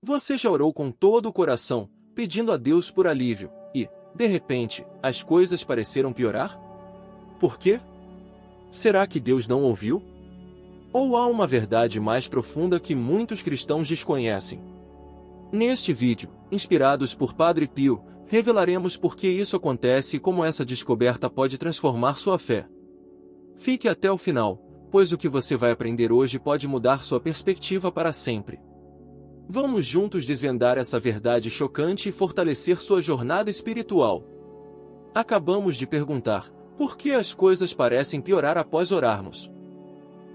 Você já orou com todo o coração, pedindo a Deus por alívio, e, de repente, as coisas pareceram piorar? Por quê? Será que Deus não ouviu? Ou há uma verdade mais profunda que muitos cristãos desconhecem? Neste vídeo, inspirados por Padre Pio, revelaremos por que isso acontece e como essa descoberta pode transformar sua fé. Fique até o final, pois o que você vai aprender hoje pode mudar sua perspectiva para sempre. Vamos juntos desvendar essa verdade chocante e fortalecer sua jornada espiritual. Acabamos de perguntar, por que as coisas parecem piorar após orarmos?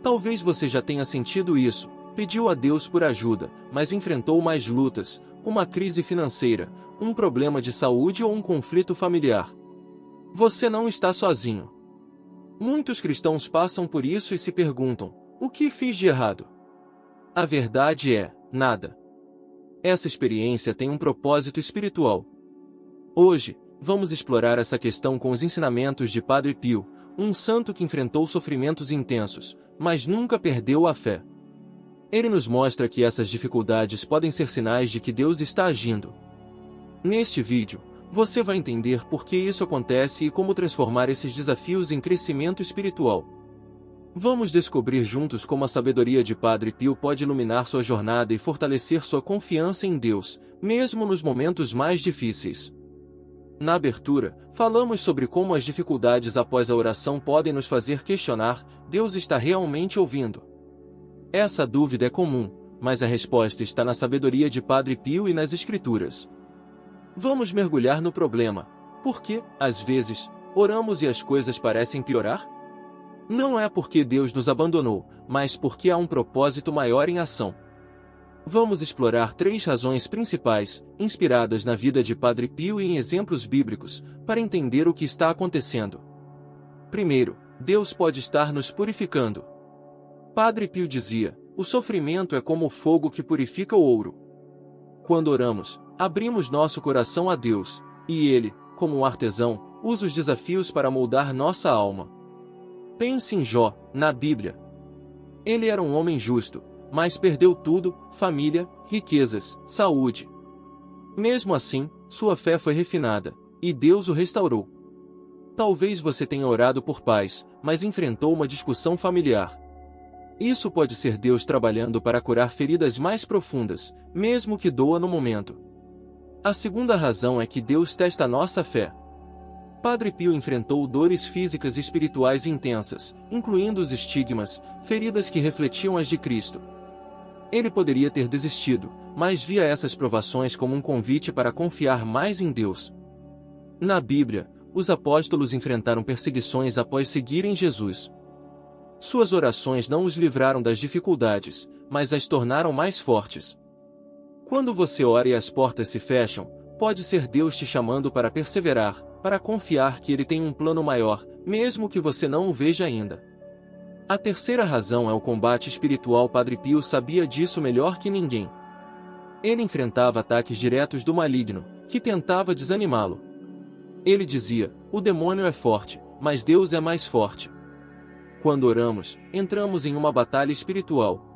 Talvez você já tenha sentido isso, pediu a Deus por ajuda, mas enfrentou mais lutas, uma crise financeira, um problema de saúde ou um conflito familiar. Você não está sozinho. Muitos cristãos passam por isso e se perguntam, o que fiz de errado? A verdade é, nada. Essa experiência tem um propósito espiritual. Hoje, vamos explorar essa questão com os ensinamentos de Padre Pio, um santo que enfrentou sofrimentos intensos, mas nunca perdeu a fé. Ele nos mostra que essas dificuldades podem ser sinais de que Deus está agindo. Neste vídeo, você vai entender por que isso acontece e como transformar esses desafios em crescimento espiritual. Vamos descobrir juntos como a sabedoria de Padre Pio pode iluminar sua jornada e fortalecer sua confiança em Deus, mesmo nos momentos mais difíceis. Na abertura, falamos sobre como as dificuldades após a oração podem nos fazer questionar: Deus está realmente ouvindo? Essa dúvida é comum, mas a resposta está na sabedoria de Padre Pio e nas Escrituras. Vamos mergulhar no problema. Por que, às vezes, oramos e as coisas parecem piorar? Não é porque Deus nos abandonou, mas porque há um propósito maior em ação. Vamos explorar 3 razões principais, inspiradas na vida de Padre Pio e em exemplos bíblicos, para entender o que está acontecendo. Primeiro, Deus pode estar nos purificando. Padre Pio dizia, o sofrimento é como o fogo que purifica o ouro. Quando oramos, abrimos nosso coração a Deus, e Ele, como um artesão, usa os desafios para moldar nossa alma. Pense em Jó, na Bíblia. Ele era um homem justo, mas perdeu tudo, família, riquezas, saúde. Mesmo assim, sua fé foi refinada, e Deus o restaurou. Talvez você tenha orado por paz, mas enfrentou uma discussão familiar. Isso pode ser Deus trabalhando para curar feridas mais profundas, mesmo que doa no momento. A segunda razão é que Deus testa nossa fé. Padre Pio enfrentou dores físicas e espirituais intensas, incluindo os estigmas, feridas que refletiam as de Cristo. Ele poderia ter desistido, mas via essas provações como um convite para confiar mais em Deus. Na Bíblia, os apóstolos enfrentaram perseguições após seguirem Jesus. Suas orações não os livraram das dificuldades, mas as tornaram mais fortes. Quando você ora e as portas se fecham, pode ser Deus te chamando para perseverar, para confiar que Ele tem um plano maior, mesmo que você não o veja ainda. A terceira razão é o combate espiritual. Padre Pio sabia disso melhor que ninguém. Ele enfrentava ataques diretos do maligno, que tentava desanimá-lo. Ele dizia, o demônio é forte, mas Deus é mais forte. Quando oramos, entramos em uma batalha espiritual.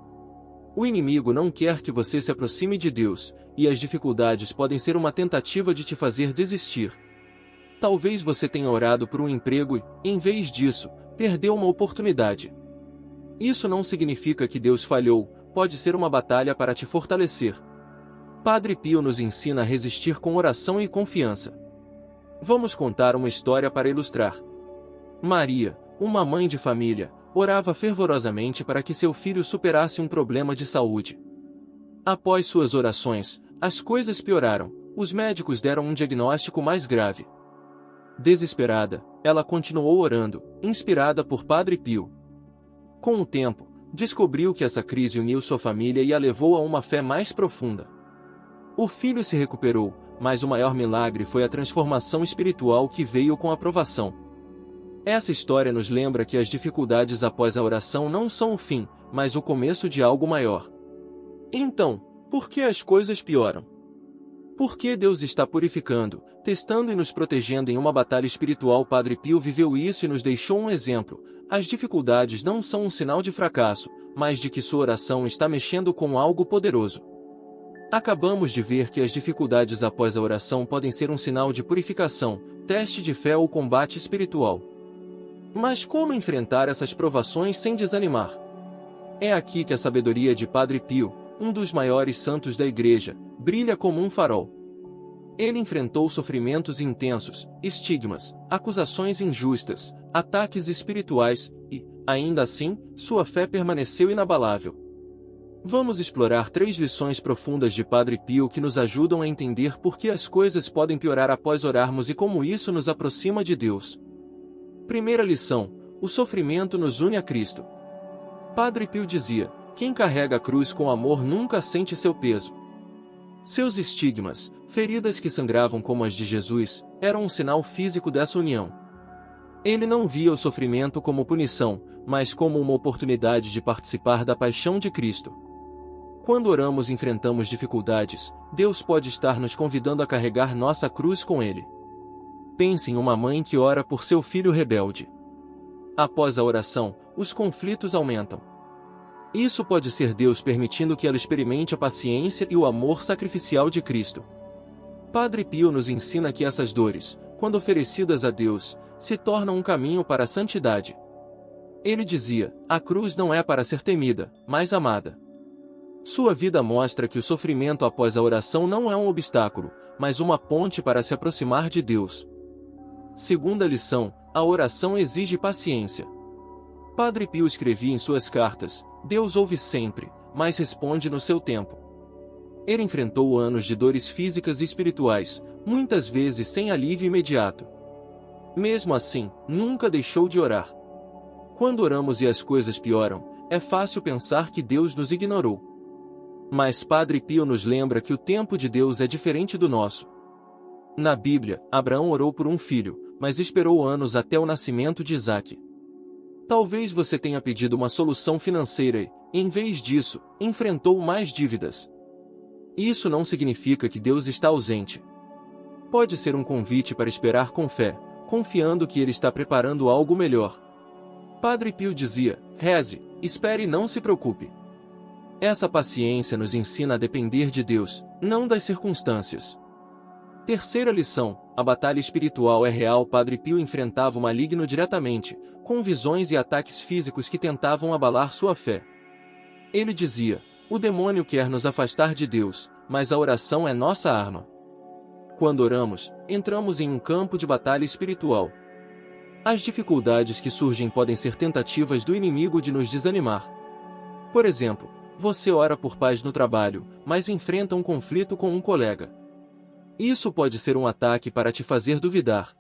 O inimigo não quer que você se aproxime de Deus, e as dificuldades podem ser uma tentativa de te fazer desistir. Talvez você tenha orado por um emprego e, em vez disso, perdeu uma oportunidade. Isso não significa que Deus falhou, pode ser uma batalha para te fortalecer. Padre Pio nos ensina a resistir com oração e confiança. Vamos contar uma história para ilustrar. Maria, uma mãe de família, orava fervorosamente para que seu filho superasse um problema de saúde. Após suas orações, as coisas pioraram, os médicos deram um diagnóstico mais grave. Desesperada, ela continuou orando, inspirada por Padre Pio. Com o tempo, descobriu que essa crise uniu sua família e a levou a uma fé mais profunda. O filho se recuperou, mas o maior milagre foi a transformação espiritual que veio com a provação. Essa história nos lembra que as dificuldades após a oração não são o fim, mas o começo de algo maior. Então, por que as coisas pioram? Por que Deus está purificando, testando e nos protegendo em uma batalha espiritual? Padre Pio viveu isso e nos deixou um exemplo. As dificuldades não são um sinal de fracasso, mas de que sua oração está mexendo com algo poderoso. Acabamos de ver que as dificuldades após a oração podem ser um sinal de purificação, teste de fé ou combate espiritual. Mas como enfrentar essas provações sem desanimar? É aqui que a sabedoria de Padre Pio, um dos maiores santos da Igreja, brilha como um farol. Ele enfrentou sofrimentos intensos, estigmas, acusações injustas, ataques espirituais e, ainda assim, sua fé permaneceu inabalável. Vamos explorar 3 lições profundas de Padre Pio que nos ajudam a entender por que as coisas podem piorar após orarmos e como isso nos aproxima de Deus. Primeira lição: o sofrimento nos une a Cristo. Padre Pio dizia: quem carrega a cruz com amor nunca sente seu peso. Seus estigmas, feridas que sangravam como as de Jesus, eram um sinal físico dessa união. Ele não via o sofrimento como punição, mas como uma oportunidade de participar da paixão de Cristo. Quando oramos e enfrentamos dificuldades, Deus pode estar nos convidando a carregar nossa cruz com Ele. Pense em uma mãe que ora por seu filho rebelde. Após a oração, os conflitos aumentam. Isso pode ser Deus permitindo que ela experimente a paciência e o amor sacrificial de Cristo. Padre Pio nos ensina que essas dores, quando oferecidas a Deus, se tornam um caminho para a santidade. Ele dizia: a cruz não é para ser temida, mas amada. Sua vida mostra que o sofrimento após a oração não é um obstáculo, mas uma ponte para se aproximar de Deus. Segunda lição: a oração exige paciência. Padre Pio escrevia em suas cartas: Deus ouve sempre, mas responde no seu tempo. Ele enfrentou anos de dores físicas e espirituais, muitas vezes sem alívio imediato. Mesmo assim, nunca deixou de orar. Quando oramos e as coisas pioram, é fácil pensar que Deus nos ignorou. Mas Padre Pio nos lembra que o tempo de Deus é diferente do nosso. Na Bíblia, Abraão orou por um filho, mas esperou anos até o nascimento de Isaque. Talvez você tenha pedido uma solução financeira e, em vez disso, enfrentou mais dívidas. Isso não significa que Deus está ausente. Pode ser um convite para esperar com fé, confiando que Ele está preparando algo melhor. Padre Pio dizia: reze, espere e não se preocupe. Essa paciência nos ensina a depender de Deus, não das circunstâncias. Terceira lição: a batalha espiritual é real. Padre Pio enfrentava o maligno diretamente, com visões e ataques físicos que tentavam abalar sua fé. Ele dizia: o demônio quer nos afastar de Deus, mas a oração é nossa arma. Quando oramos, entramos em um campo de batalha espiritual. As dificuldades que surgem podem ser tentativas do inimigo de nos desanimar. Por exemplo, você ora por paz no trabalho, mas enfrenta um conflito com um colega. Isso pode ser um ataque para te fazer duvidar.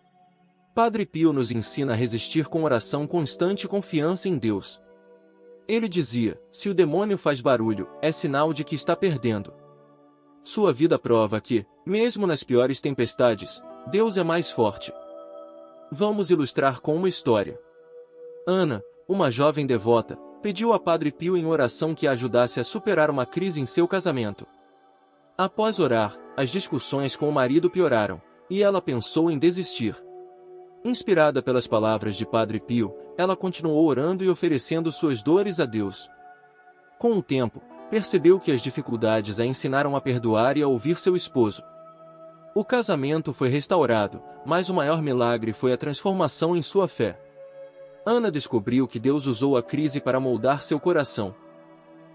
Padre Pio nos ensina a resistir com oração constante e confiança em Deus. Ele dizia: se o demônio faz barulho, é sinal de que está perdendo. Sua vida prova que, mesmo nas piores tempestades, Deus é mais forte. Vamos ilustrar com uma história. Ana, uma jovem devota, pediu a Padre Pio em oração que a ajudasse a superar uma crise em seu casamento. Após orar, as discussões com o marido pioraram, e ela pensou em desistir. Inspirada pelas palavras de Padre Pio, ela continuou orando e oferecendo suas dores a Deus. Com o tempo, percebeu que as dificuldades a ensinaram a perdoar e a ouvir seu esposo. O casamento foi restaurado, mas o maior milagre foi a transformação em sua fé. Ana descobriu que Deus usou a crise para moldar seu coração.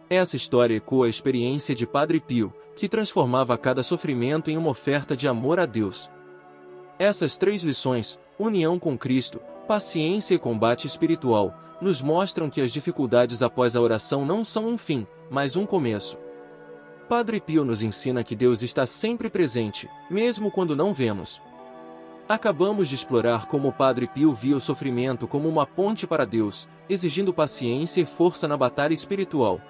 Essa história ecoa a experiência de Padre Pio, que transformava cada sofrimento em uma oferta de amor a Deus. Essas 3 lições, união com Cristo, paciência e combate espiritual, nos mostram que as dificuldades após a oração não são um fim, mas um começo. Padre Pio nos ensina que Deus está sempre presente, mesmo quando não vemos. Acabamos de explorar como o Padre Pio via o sofrimento como uma ponte para Deus, exigindo paciência e força na batalha espiritual.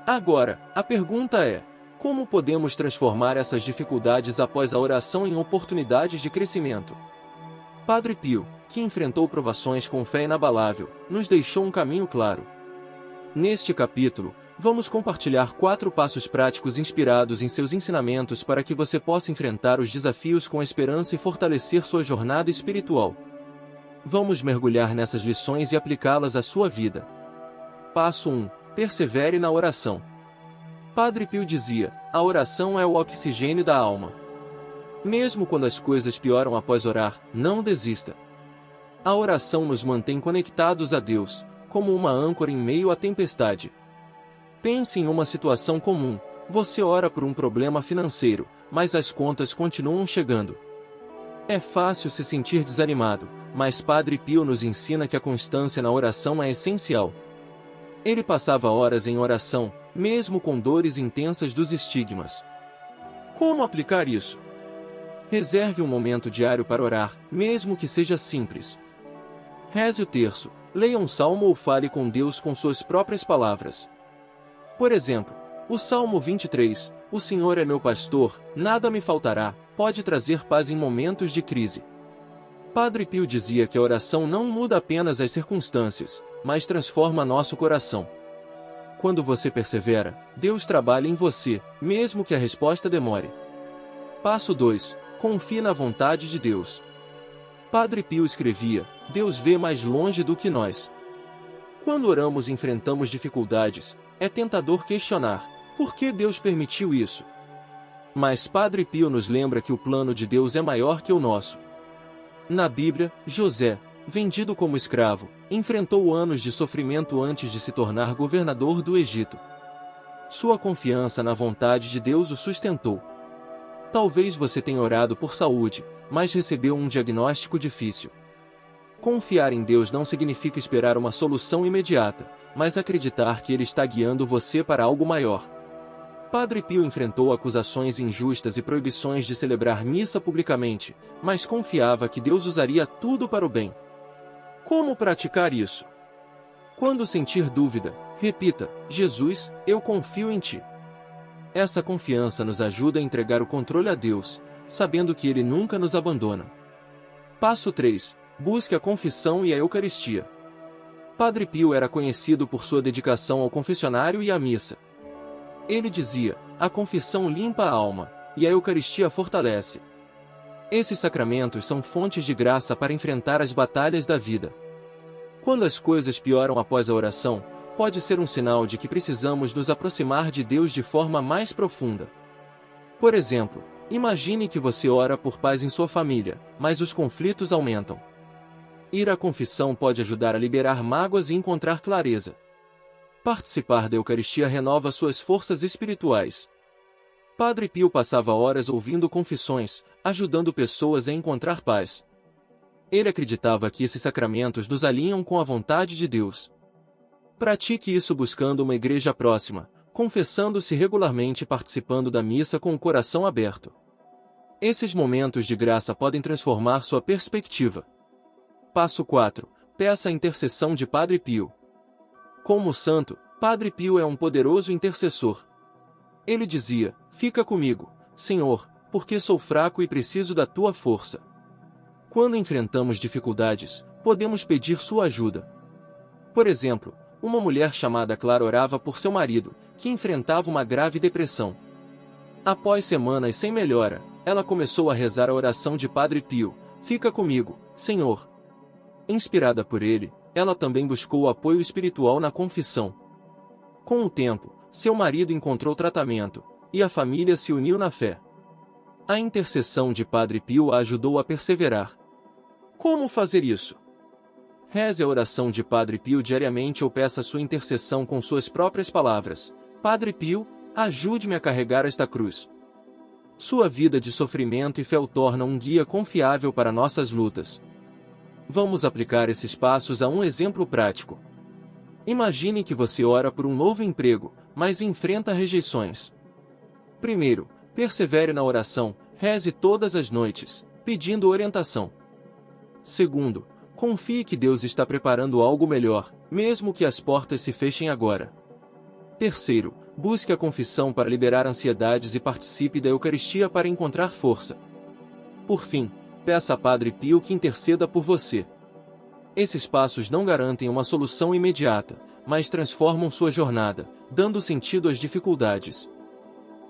Agora, a pergunta é: como podemos transformar essas dificuldades após a oração em oportunidades de crescimento? Padre Pio, que enfrentou provações com fé inabalável, nos deixou um caminho claro. Neste capítulo, vamos compartilhar 4 passos práticos inspirados em seus ensinamentos para que você possa enfrentar os desafios com esperança e fortalecer sua jornada espiritual. Vamos mergulhar nessas lições e aplicá-las à sua vida. Passo 1. Persevere na oração. Padre Pio dizia: A oração é o oxigênio da alma. Mesmo quando as coisas pioram após orar, não desista. A oração nos mantém conectados a Deus, como uma âncora em meio à tempestade. Pense em uma situação comum. Você ora por um problema financeiro, mas as contas continuam chegando. É fácil se sentir desanimado, mas Padre Pio nos ensina que a constância na oração é essencial. Ele passava horas em oração, mesmo com dores intensas dos estigmas. Como aplicar isso? Reserve um momento diário para orar, mesmo que seja simples. Reze o terço, leia um salmo ou fale com Deus com suas próprias palavras. Por exemplo, o Salmo 23, "O Senhor é meu pastor, nada me faltará", pode trazer paz em momentos de crise. Padre Pio dizia que a oração não muda apenas as circunstâncias, mas transforma nosso coração. Quando você persevera, Deus trabalha em você, mesmo que a resposta demore. Passo 2. Confie na vontade de Deus. Padre Pio escrevia: Deus vê mais longe do que nós. Quando oramos e enfrentamos dificuldades, é tentador questionar: por que Deus permitiu isso? Mas Padre Pio nos lembra que o plano de Deus é maior que o nosso. Na Bíblia, José, vendido como escravo, enfrentou anos de sofrimento antes de se tornar governador do Egito. Sua confiança na vontade de Deus o sustentou. Talvez você tenha orado por saúde, mas recebeu um diagnóstico difícil. Confiar em Deus não significa esperar uma solução imediata, mas acreditar que Ele está guiando você para algo maior. Padre Pio enfrentou acusações injustas e proibições de celebrar missa publicamente, mas confiava que Deus usaria tudo para o bem. Como praticar isso? Quando sentir dúvida, repita: Jesus, eu confio em Ti. Essa confiança nos ajuda a entregar o controle a Deus, sabendo que Ele nunca nos abandona. Passo 3. Busque a confissão e a Eucaristia. Padre Pio era conhecido por sua dedicação ao confessionário e à missa. Ele dizia: a confissão limpa a alma, e a Eucaristia fortalece. Esses sacramentos são fontes de graça para enfrentar as batalhas da vida. Quando as coisas pioram após a oração, pode ser um sinal de que precisamos nos aproximar de Deus de forma mais profunda. Por exemplo, imagine que você ora por paz em sua família, mas os conflitos aumentam. Ir à confissão pode ajudar a liberar mágoas e encontrar clareza. Participar da Eucaristia renova suas forças espirituais. Padre Pio passava horas ouvindo confissões, ajudando pessoas a encontrar paz. Ele acreditava que esses sacramentos nos alinham com a vontade de Deus. Pratique isso buscando uma igreja próxima, confessando-se regularmente e participando da missa com o coração aberto. Esses momentos de graça podem transformar sua perspectiva. Passo 4. Peça a intercessão de Padre Pio. Como santo, Padre Pio é um poderoso intercessor. Ele dizia: fica comigo, Senhor, porque sou fraco e preciso da tua força. Quando enfrentamos dificuldades, podemos pedir sua ajuda. Por exemplo, uma mulher chamada Clara orava por seu marido, que enfrentava uma grave depressão. Após semanas sem melhora, ela começou a rezar a oração de Padre Pio: fica comigo, Senhor. Inspirada por ele, ela também buscou o apoio espiritual na confissão. Com o tempo, seu marido encontrou tratamento, e a família se uniu na fé. A intercessão de Padre Pio a ajudou a perseverar. Como fazer isso? Reze a oração de Padre Pio diariamente ou peça sua intercessão com suas próprias palavras: Padre Pio, ajude-me a carregar esta cruz. Sua vida de sofrimento e fé o torna um guia confiável para nossas lutas. Vamos aplicar esses passos a um exemplo prático. Imagine que você ora por um novo emprego, mas enfrenta rejeições. Primeiro, persevere na oração, reze todas as noites, pedindo orientação. Segundo, confie que Deus está preparando algo melhor, mesmo que as portas se fechem agora. Terceiro, busque a confissão para liberar ansiedades e participe da Eucaristia para encontrar força. Por fim, peça a Padre Pio que interceda por você. Esses passos não garantem uma solução imediata, mas transformam sua jornada, dando sentido às dificuldades.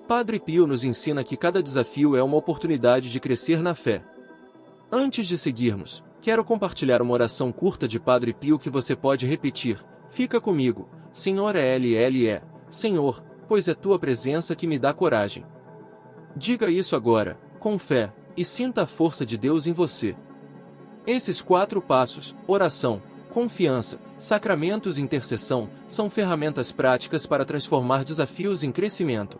Padre Pio nos ensina que cada desafio é uma oportunidade de crescer na fé. Antes de seguirmos, quero compartilhar uma oração curta de Padre Pio que você pode repetir: fica comigo, Senhor LLE, Senhor, pois é tua presença que me dá coragem. Diga isso agora, com fé, e sinta a força de Deus em você. Esses 4 passos, oração, confiança, sacramentos e intercessão, são ferramentas práticas para transformar desafios em crescimento.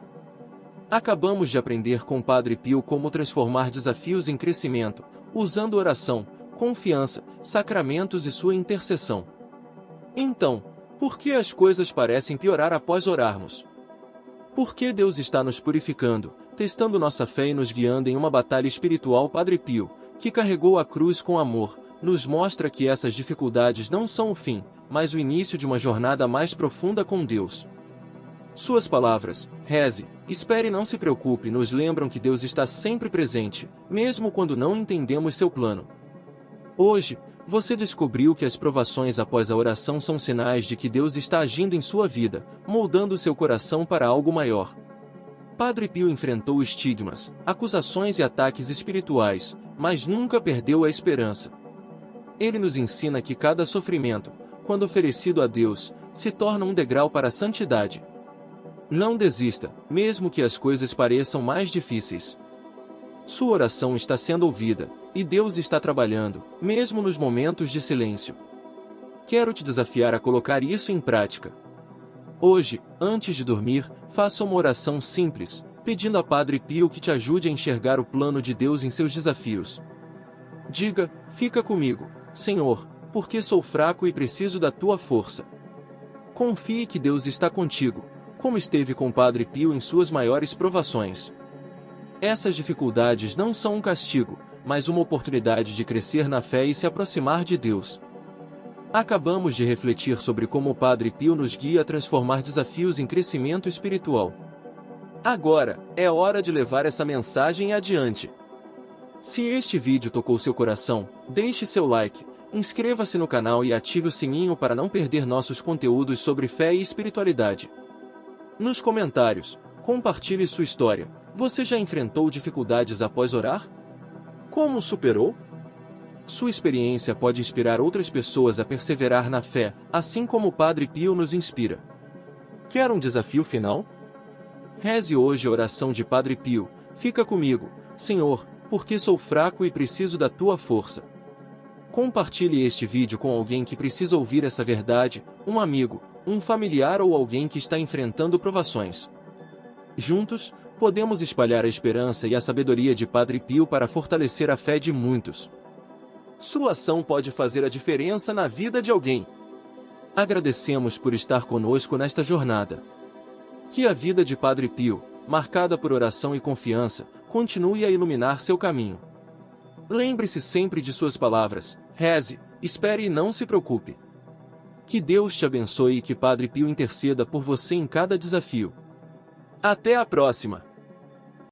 Acabamos de aprender com o Padre Pio como transformar desafios em crescimento, usando oração, confiança, sacramentos e sua intercessão. Então, por que as coisas parecem piorar após orarmos? Por que Deus está nos purificando, testando nossa fé e nos guiando em uma batalha espiritual? Padre Pio, que carregou a cruz com amor, nos mostra que essas dificuldades não são o fim, mas o início de uma jornada mais profunda com Deus. Suas palavras, reze, espere e não se preocupe, nos lembram que Deus está sempre presente, mesmo quando não entendemos seu plano. Hoje, você descobriu que as provações após a oração são sinais de que Deus está agindo em sua vida, moldando seu coração para algo maior. Padre Pio enfrentou estigmas, acusações e ataques espirituais, mas nunca perdeu a esperança. Ele nos ensina que cada sofrimento, quando oferecido a Deus, se torna um degrau para a santidade. Não desista, mesmo que as coisas pareçam mais difíceis. Sua oração está sendo ouvida, e Deus está trabalhando, mesmo nos momentos de silêncio. Quero te desafiar a colocar isso em prática. Hoje, antes de dormir, faça uma oração simples, pedindo a Padre Pio que te ajude a enxergar o plano de Deus em seus desafios. Diga, fica comigo, Senhor, porque sou fraco e preciso da tua força. Confie que Deus está contigo, como esteve com Padre Pio em suas maiores provações. Essas dificuldades não são um castigo, mas uma oportunidade de crescer na fé e se aproximar de Deus. Acabamos de refletir sobre como o Padre Pio nos guia a transformar desafios em crescimento espiritual. Agora, é hora de levar essa mensagem adiante. Se este vídeo tocou seu coração, deixe seu like, inscreva-se no canal e ative o sininho para não perder nossos conteúdos sobre fé e espiritualidade. Nos comentários, compartilhe sua história. Você já enfrentou dificuldades após orar? Como superou? Sua experiência pode inspirar outras pessoas a perseverar na fé, assim como o Padre Pio nos inspira. Quer um desafio final? Reze hoje a oração de Padre Pio. Fica comigo, Senhor, porque sou fraco e preciso da tua força. Compartilhe este vídeo com alguém que precisa ouvir essa verdade, um amigo, um familiar ou alguém que está enfrentando provações. Juntos, podemos espalhar a esperança e a sabedoria de Padre Pio para fortalecer a fé de muitos. Sua ação pode fazer a diferença na vida de alguém. Agradecemos por estar conosco nesta jornada. Que a vida de Padre Pio, marcada por oração e confiança, continue a iluminar seu caminho. Lembre-se sempre de suas palavras, reze, espere e não se preocupe. Que Deus te abençoe e que Padre Pio interceda por você em cada desafio. Até a próxima!